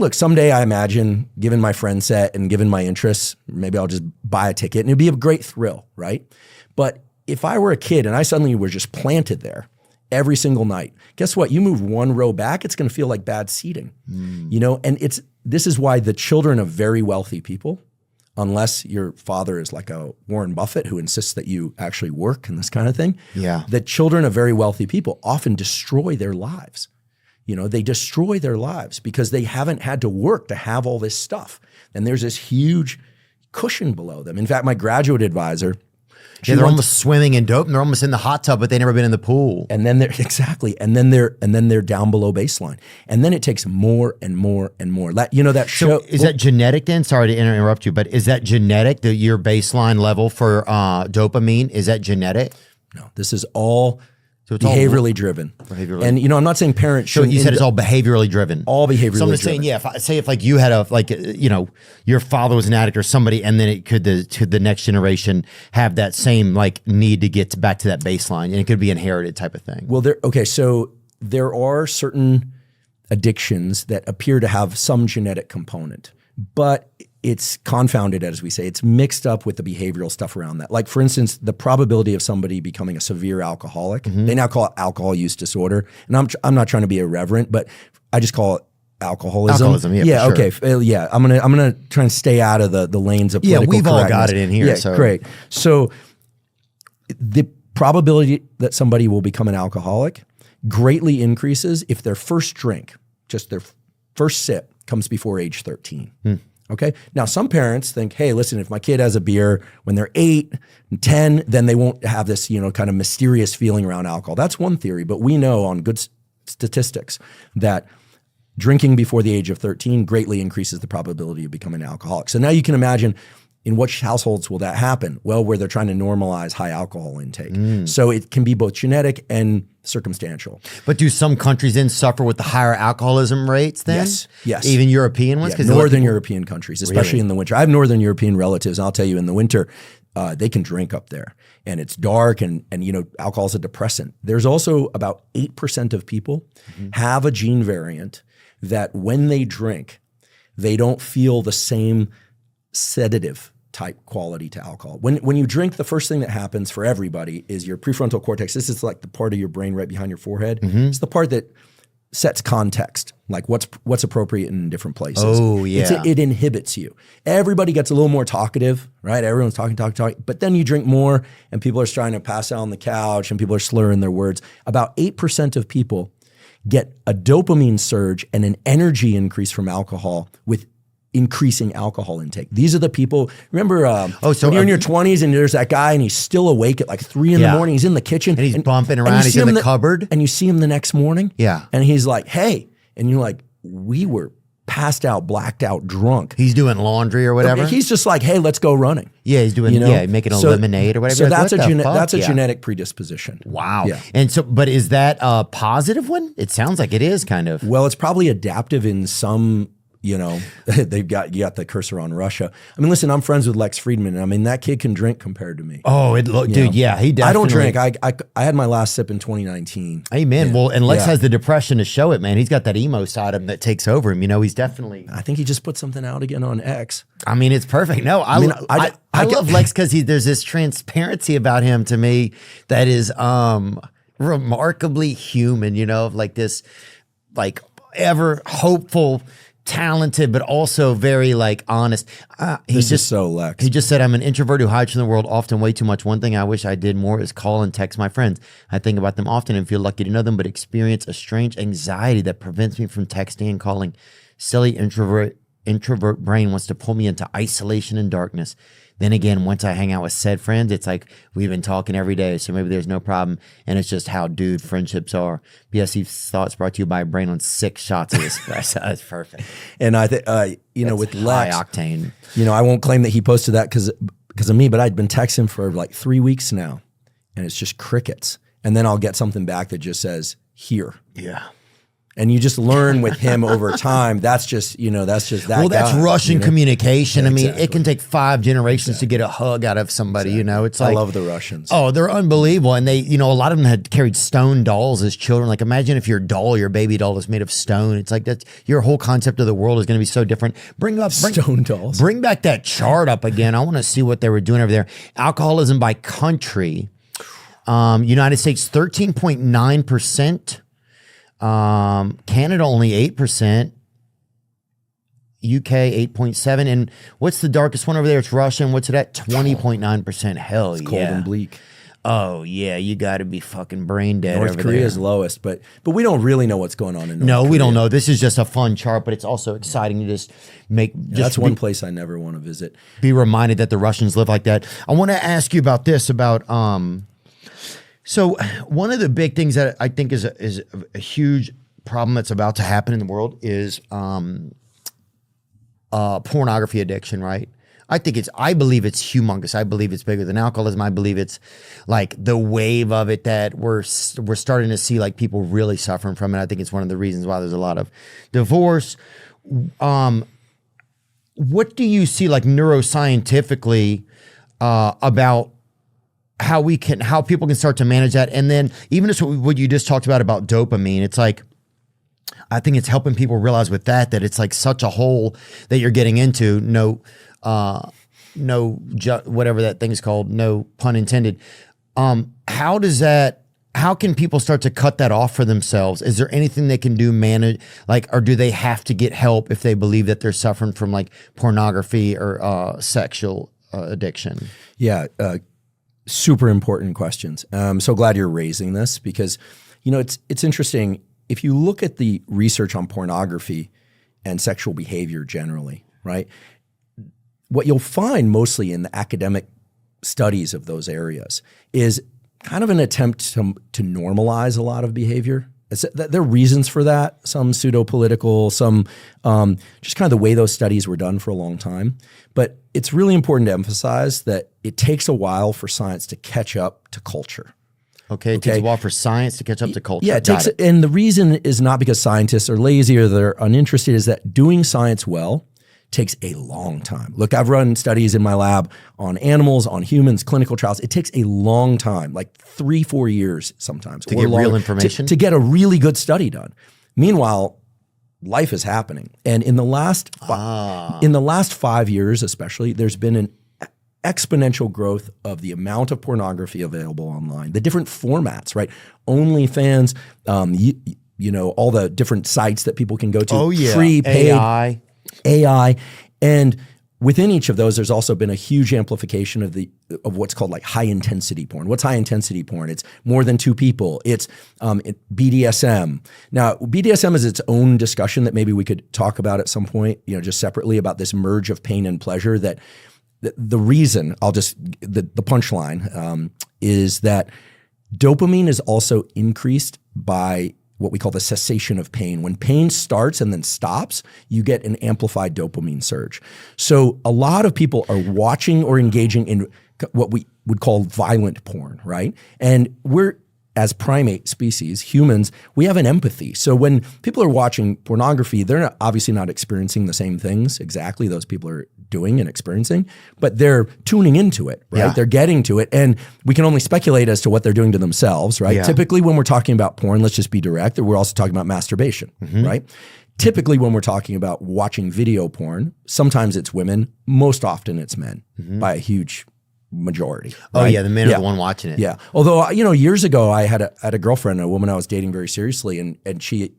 look, someday I imagine, given my friend set and given my interests, maybe I'll just buy a ticket and it'd be a great thrill, right? But if I were a kid and I suddenly were just planted there every single night, guess what? You move one row back, it's going to feel like bad seating, you know? And this is why the children of very wealthy people, unless your father is like a Warren Buffett who insists that you actually work and this kind of thing, the children of very wealthy people often destroy their lives. You know, they destroy their lives because they haven't had to work to have all this stuff. And there's this huge cushion below them. In fact, my graduate advisor, they're almost swimming in dope and they're almost in the hot tub, but they've never been in the pool. And then they're down below baseline. And then it takes more and more and more. You know, that show. So is that genetic then? Sorry to interrupt you, but is that genetic, your baseline level for dopamine? Is that genetic? No, this is all behaviorally driven. And you know, I'm not saying parents should. So you said it's all behaviorally driven. All behaviorally driven. So I'm just saying, if like you had you know, your father was an addict or somebody, and then it could the next generation have that same like need to get back to that baseline, and it could be inherited type of thing. Well, so there are certain addictions that appear to have some genetic component, but it's confounded, as we say. It's mixed up with the behavioral stuff around that. Like, for instance, the probability of somebody becoming a severe alcoholic, they now call it alcohol use disorder. And I'm not trying to be irreverent, but I just call it alcoholism. Alcoholism, yeah, for sure. Okay. Yeah, I'm gonna try and stay out of the lanes of political we've correctness. all got it in here. Yeah, so. Great. So the probability that somebody will become an alcoholic greatly increases if their first drink, just their first sip, comes before age 13. Okay. Now, some parents think, hey, listen, if my kid has a beer when they're 8 and 10, then they won't have this, you know, kind of mysterious feeling around alcohol. That's one theory, but we know on good statistics that drinking before the age of 13 greatly increases the probability of becoming an alcoholic. So now you can imagine, in which households will that happen? Well, where they're trying to normalize high alcohol intake. So it can be both genetic and circumstantial. But do some countries then suffer with the higher alcoholism rates then? Yes. Even European ones? Yeah, Northern European countries, especially in the winter. I have Northern European relatives, and I'll tell you, in the winter, they can drink up there. And it's dark, and you know, alcohol is a depressant. There's also about 8% of people have a gene variant that when they drink, they don't feel the same sedative type quality to alcohol. When you drink, the first thing that happens for everybody is your prefrontal cortex. This is like the part of your brain right behind your forehead. It's the part that sets context, like what's appropriate in different places. Oh, yeah. It inhibits you. Everybody gets a little more talkative, right? Everyone's talking. But then you drink more and people are starting to pass out on the couch and people are slurring their words. About 8% of people get a dopamine surge and an energy increase from alcohol with increasing alcohol intake. These are the people, remember when you're in your 20s and there's that guy and he's still awake at like 3 in the morning, he's in the kitchen. And he's bumping around, he's in the cupboard. And you see him the next morning. Yeah. And he's like, hey. And you're like, we were passed out, blacked out, drunk. He's doing laundry or whatever. He's just like, hey, let's go running. Yeah, he's doing, making a lemonade or whatever. So like, that's a genetic predisposition. Wow. Yeah. And so, but is that a positive one? It sounds like it is kind of. Well, it's probably adaptive in some. You know, you got the cursor on Russia. I mean, listen, I'm friends with Lex Friedman. I mean, that kid can drink compared to me. Oh, dude, yeah, he definitely. I don't drink. I had my last sip in 2019. Amen. Yeah. Well, and Lex has the depression to show it, man. He's got that emo side of him that takes over him. You know, he's definitely. I think he just put something out again on X. I mean, it's perfect. No, I love Lex because there's this transparency about him to me that is remarkably human. You know, like this, like ever hopeful, talented, but also very like honest. He's just so Lex. He just said, I'm an introvert who hides from the world often way too much. One thing I wish I did more is call and text my friends. I think about them often and feel lucky to know them, but experience a strange anxiety that prevents me from texting and calling. Silly introvert brain wants to pull me into isolation and darkness. Then again, once I hang out with said friends, it's like we've been talking every day, so maybe there's no problem. And it's just how dude friendships are. PSC thoughts brought to you by Brain on 6 shots of espresso. That's perfect. And I think, with Lex, high octane. You know, I won't claim that he posted that because of me, but I'd been texting for like 3 weeks now, and it's just crickets. And then I'll get something back that just says, here. Yeah. And you just learn with him over time. That's just, that's just that. Well, that's guy, Russian communication. Yeah, I mean, exactly. it can take 5 generations to get a hug out of somebody, It's like, I love the Russians. oh, they're unbelievable. And they, a lot of them had carried stone dolls as children. Like, imagine if your baby doll is made of stone. It's like that. Your whole concept of the world is going to be so different. Stone dolls. Bring back that chart up again. I want to see what they were doing over there. Alcoholism by country. United States, 13.9%. Canada only 8%, UK 8.7%, and what's the darkest one over there? It's Russia, and what's it at? 20.9%. Hell yeah. Cold and bleak. Oh yeah, you got to be fucking brain dead. North Korea is lowest, but we don't really know what's going on in North Korea. No, we don't know. This is just a fun chart, but it's also exciting to just that's one place I never want to visit. Be reminded that the Russians live like that. I want to ask you about this, so one of the big things that I think is a huge problem that's about to happen in the world is pornography addiction, right? I believe it's humongous. I believe it's bigger than alcoholism. I believe it's like the wave of it that we're starting to see, like, people really suffering from it. I think it's one of the reasons why there's a lot of divorce. What do you see, like, neuroscientifically about how people can start to manage that? And then even just what you just talked about dopamine, it's like, I think it's helping people realize with that it's like such a hole that you're getting into. Whatever that thing is called, no pun intended. How can people start to cut that off for themselves? Is there anything they can do, manage, or do they have to get help if they believe that they're suffering from like pornography or sexual addiction? Yeah. Super important questions. I'm so glad you're raising this because, it's interesting. If you look at the research on pornography and sexual behavior generally, right, what you'll find mostly in the academic studies of those areas is kind of an attempt to normalize a lot of behavior. There are reasons for that, some pseudo-political, some just kind of the way those studies were done for a long time. But it's really important to emphasize that it takes a while for science to catch up to culture. Okay, it takes a while for science to catch up to culture. Yeah, and the reason is not because scientists are lazy or they're uninterested, is that doing science well takes a long time. Look, I've run studies in my lab on animals, on humans, clinical trials. It takes a long time, like 3-4 years sometimes. To get real information? To get a really good study done. Meanwhile, life is happening. And in the last 5 years especially, there's been an exponential growth of the amount of pornography available online, the different formats, right? OnlyFans, all the different sites that people can go to. Oh yeah, free, paid, AI. And within each of those, there's also been a huge amplification of what's called like high intensity porn. What's high intensity porn? It's more than 2 people. It's BDSM. Now, BDSM is its own discussion that maybe we could talk about at some point, just separately, about this merge of pain and pleasure. That the reason, the punchline is that dopamine is also increased by what we call the cessation of pain. When pain starts and then stops, you get an amplified dopamine surge. So a lot of people are watching or engaging in what we would call violent porn, right? And we're, as primate species, humans, we have an empathy. So when people are watching pornography, they're obviously not experiencing the same things exactly those people are doing and experiencing, but they're tuning into it, right? Yeah. They're getting to it. And we can only speculate as to what they're doing to themselves, right? Yeah. Typically when we're talking about porn, let's just be direct, we're also talking about masturbation, right? Typically when we're talking about watching video porn, sometimes it's women, most often it's men by a huge majority. Right? Oh yeah, the men are the one watching it. Yeah. Although, years ago I had a girlfriend, a woman I was dating very seriously, and she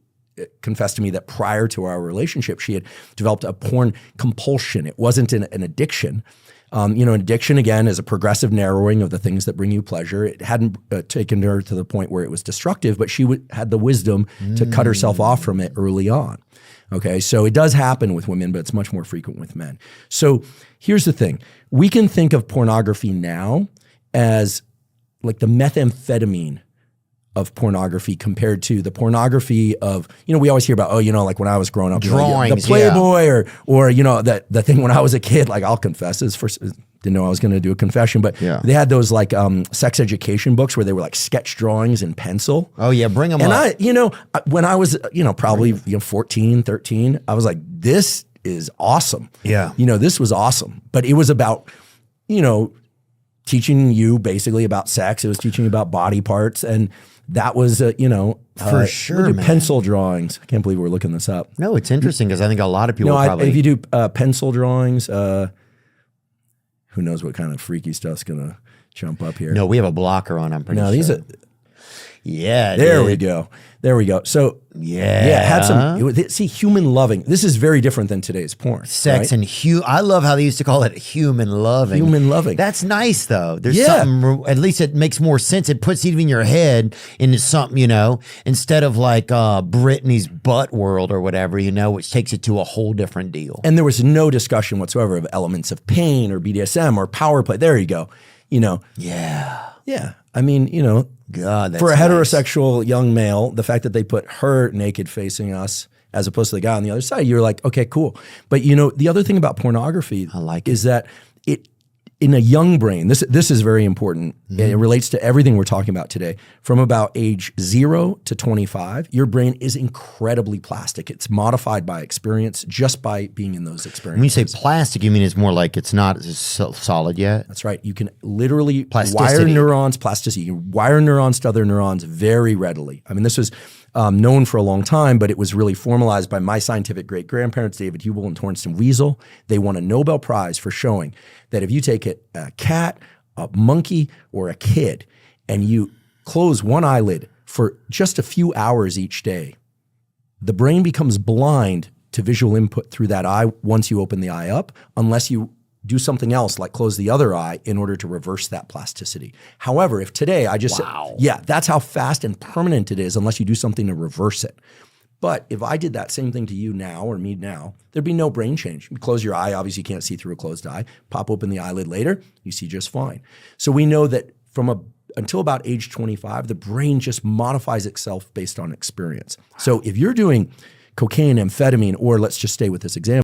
confessed to me that prior to our relationship, she had developed a porn compulsion. It wasn't an addiction. An addiction, again, is a progressive narrowing of the things that bring you pleasure. It hadn't taken her to the point where it was destructive, but she had the wisdom to cut herself off from it early on. Okay, so it does happen with women, but it's much more frequent with men. So here's the thing. We can think of pornography now as like the methamphetamine of pornography compared to the pornography of, we always hear about, like when I was growing up, drawings, the Playboy or the thing when I was a kid, like I'll confess, is for Didn't know I was going to do a confession, but they had those like sex education books where they were like sketch drawings in pencil. Oh yeah, bring them and up. When I was, probably 14, 13, I was like, this is awesome. Yeah. This was awesome. But it was about, teaching you basically about sex. It was teaching you about body parts. And that was, for sure, man. Pencil drawings. I can't believe we're looking this up. No, it's interesting because I think a lot of people probably. If you do pencil drawings, who knows what kind of freaky stuff's going to jump up here. No, we have a blocker on, I'm pretty sure. These are. Yeah. There we go. So had some, see, human loving. This is very different than today's porn. Sex right? and I love how they used to call it human loving. Human loving. That's nice though. There's something, at least it makes more sense. It puts even your head into something, instead of like Britney's butt world or whatever, which takes it to a whole different deal. And there was no discussion whatsoever of elements of pain or BDSM or power play. There you go. Yeah. Yeah. I mean, God, that's for a nice. heterosexual young male, the fact that they put her naked facing us as opposed to the guy on the other side, you're like, okay, cool. But the other thing about pornography is that it, in a young brain, this is very important. Mm-hmm. It relates to everything we're talking about today. From about age 0 to 25, your brain is incredibly plastic. It's modified by experience just by being in those experiences. When you say plastic, you mean it's more like it's not as solid yet? That's right. You can literally wire neurons, plasticity. You can wire neurons to other neurons very readily. I mean, this was known for a long time, but it was really formalized by my scientific great-grandparents, David Hubel and Torsten Wiesel. They won a Nobel Prize for showing that if you take a cat, a monkey, or a kid, and you close one eyelid for just a few hours each day, the brain becomes blind to visual input through that eye once you open the eye up, unless you do something else like close the other eye in order to reverse that plasticity. However, if today I just said, that's how fast and permanent it is unless you do something to reverse it. But if I did that same thing to you now or me now, there'd be no brain change. You close your eye, obviously you can't see through a closed eye. Pop open the eyelid later, you see just fine. So we know that until about age 25, the brain just modifies itself based on experience. So if you're doing cocaine, amphetamine, or let's just stay with this example,